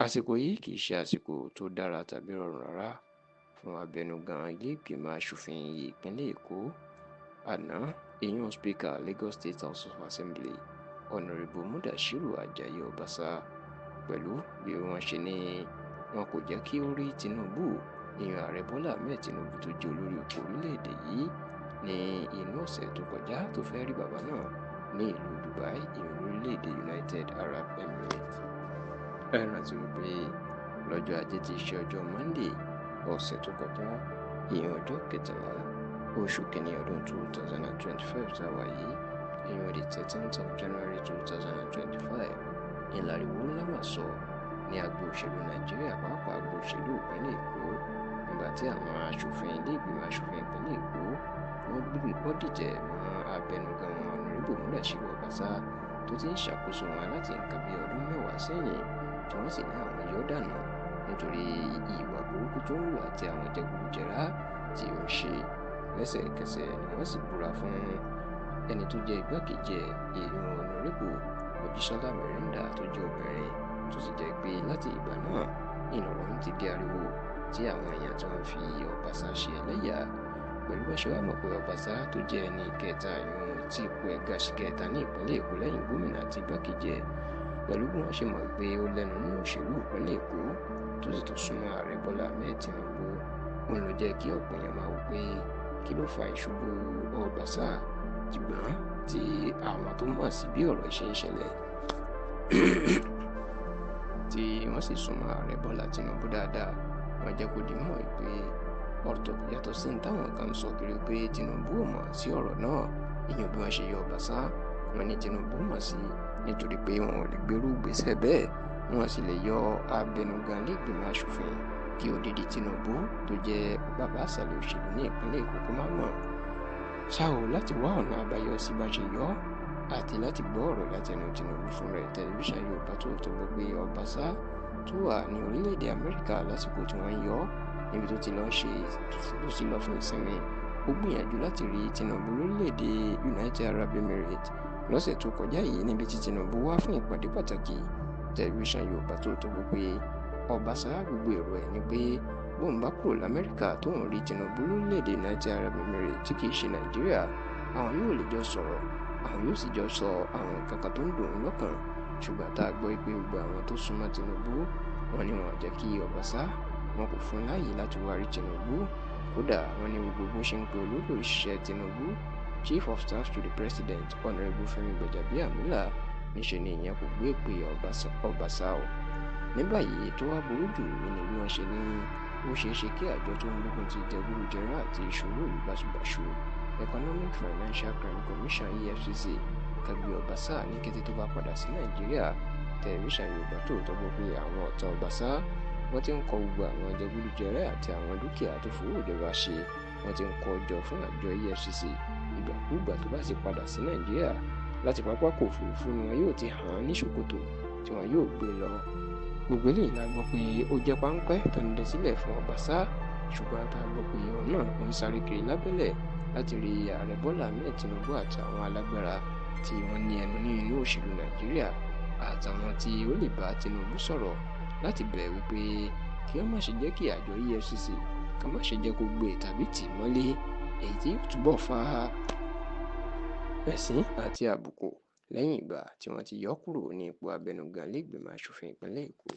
Àsìkò yìí kì í ṣe àsìkò tó dára tàbí rọrùn rárá fún abẹnugan ilé ìgbìmọ̀ aṣòfin ìpínlẹ̀ Èkó àná ìyún Speaker Lagos State House of Assembly Honourable Mudashiru Ajayi Obasa pẹ̀lú bí wọ́n ṣe ní wọn kò jẹ́ kí ó rí Tinubu ìyún ààrẹ Bọ́lá Ahmed Tinubu tó jẹ́ olórí ipò orílẹ̀-èdè yìí ní inú ọ̀sẹ̀ tó kọjá tó fẹ́ rí bàbá náà ní ìlú Dubai ìyún orílẹ̀-èdè United Arab Emirates. Ẹ rántí wípé lọ́jọ́ ajé tí í ṣe ọjọ́ Monday ọ̀sẹ̀ tó kọjá ìyẹn ọjọ́ kẹtàlá oṣù kìíní ọdún 2025 táwa yìí ìyẹn the 13th of January 2025 ìlàríwó ńlá mà sọ ní agbo òṣèlú Nàìjíríà pàápàá agbo òṣèlú ìpínlẹ̀ Èkó nígbà tí àwọn aṣòfin ilé ìgbìmọ̀ aṣòfin ìpínlẹ̀ Èkó wọ́n dìtẹ̀ mọ́ abẹnugan wọn Honourable Mudashiru Obasa tó ti ń ṣàkóso wọn láti nǹkan bí ọdún mẹ́wàá sẹ́yìn tí wọ́n sì ní àwọn yóò dànù nítorí ìwà burúkú tó ń wù àti àwọn jẹgúdújẹrá tí ó ń ṣe. Lẹ́sẹ̀kẹsẹ̀ ni wọ́n sì búra fún ẹni tó jẹ́ igbákejì èèyàn Honourable Mojísọ́lá Mẹ́rìndà tó jẹ́ obìnrin tó sì jẹ́ pé láti ìgbà náà ìnọ̀rọ̀ ń ti di ariwo tí àwọn èèyàn tó ń fi Obasa ṣe ẹlẹ́yà pẹ̀lú bó ṣe wá mọ̀ pé Obasa tó jẹ́ ẹni kẹta ìyún tí ipò ẹ̀ ga sí kẹta ní ìpínlẹ̀ Èkó lẹ́yìn gómìnà àti igbákejì ẹ̀ pẹ̀lú bí wọ́n ṣe mọ̀ pé ó lẹ́nu nínú òṣèlú ìpínlẹ̀ Èkó tó sì tún súnmọ́ ààrẹ Bọ́lá Ahmed Tinubu òun ló jẹ́ kí ọ̀pọ̀ èèyàn máa wò pé kí ló fa ìṣubú Obasa ṣùgbọ́n tí àwọn tó mọ̀ sí bí ọ̀rọ̀ ṣe ń ṣẹlẹ̀ tí wọ́n sì súnmọ́ ààrẹ Bọ́lá Tinubu dáadáa wọ́n jẹ́ kó di mọ̀ pé ọ̀tọ̀ yàtọ̀ sí ní táwọn kan sọ kiri pé Tinubu ò mọ̀ sí ọ̀rọ̀ náà ìyẹn bí wọ́n ṣe yọ Obasa wọ́n ní Tinubu mọ̀ sí nítorí pé wọn ò lè gbèrú gbèsè bẹ́ẹ̀ wọn sì lè yọ abẹnugan lẹ́gbìmọ̀ aṣòfin kí odidi Tinubu tó jẹ́ bàbá àṣàlẹ̀ òṣèlú ní ìpínlẹ̀ Èkó kó má mọ̀ ṣáò láti wá ọ̀nà àbáyọ sí bá ṣe yọ àti láti gbọ́ ọ̀rọ̀ láti ẹnu Tinubu fún rẹ̀ tẹlifíṣàn Yorùbá tó gbogbo Obasa tó wà ní orílẹ̀-èdè Amẹ́ríkà lásìkò tí wọ́n yọ níbi tó ti lọ fún ìsinmi ó gbìyànjú láti rí Tinubu lórílẹ̀-èdè United Arab Emirates lọ́sẹ̀ tó kọjá yìí níbi tí Tinubu wá fún ìpàdé pàtàkì tẹlifíṣàn Yorùbá tó gbogbo Obasa gbogbo èrò ẹ̀ ni pé bóun bá kúrò lamẹ́ríkà tó ń rí Tinubu lórílẹ̀‐èdè United Arab Emirates tí kìí ṣe Nàìjíríà àwọn yóò lè jọ sọ̀rọ̀ àwọn yóò sì jọ sọ àwọn nǹkan kan tó ń dùn ún lọ́kàn ṣùgbọ́n tá a gbọ́ pé gbogbo àwọn tó súnmọ́ Tinubu wọn ni wọn jẹ́ kí Obasa wọn kò fún láàyè láti wá rí Tinubu kódà wọn ní gbogbo bó ṣe ń pe olórí òṣìṣẹ́ Tinubu Chief of Staff to the President Honourable Fẹ́mi Gbàjàbíàmílà níṣẹ́ ni ìyẹn kò gbé pé Obasa o. Ní báyìí tó wá burú jù nínú bí wọ́n ṣe ní ó ṣeé ṣe kí àjọ tó ń gbógun ti jẹgúdújẹrá àti ìṣòwò ìlú báṣubàṣu Economic Financial Crime Commission EFCC kẹgbẹ́ Obasa ní kété tó bá padà sí Nàìjíríà. Tẹlifíṣàn Yorùbá tó gbọ́ pé àwọn ọ̀tá Obasa wọ́n ti ń kọ gbogbo àwọn jẹgúdújẹrá àti àwọn dúkìá tó fowó ìjọba ṣe wọ́n ti ń kọ jọ fún àjọ EFCC ìgbàkúgbà tó bá sì padà sí Nàìjíríà láti pápákọ̀ òfurufú ni wọn yóò ti hàn án ní ṣòkòtò tí wọn yóò gbé lọ. Gbogbo eléyìí la gbọ́ pé ó jẹ́ páńpẹ́ tó ń dẹ sílẹ̀ fún Obasa ṣùgbọ́n tá a gbọ́ pé òun náà ń sáré kiri lábẹ́lẹ̀ láti rí ààrẹ Bọ́lá Ahmed Tinubu àti àwọn alágbára tí wọ́n ní ẹnu ní inú òṣèlú Nàìjíríà àtàwọn tí ó lè bá Tinubu sọ̀rọ̀ láti bẹ̀ wípé kí wọ́n má ṣe jẹ́ kí àjọ EFCC ká má ṣe jẹ́ kó gbé tàbí tì mọ́lé èyí tí yóò túbọ̀ fa ẹ̀sín àti àbùkù lẹ́yìn ìgbà tí wọ́n ti yọ kúrò ní ipò abẹnugan lẹ́gbìmọ̀ aṣòfin ìpínlẹ̀ Èkó.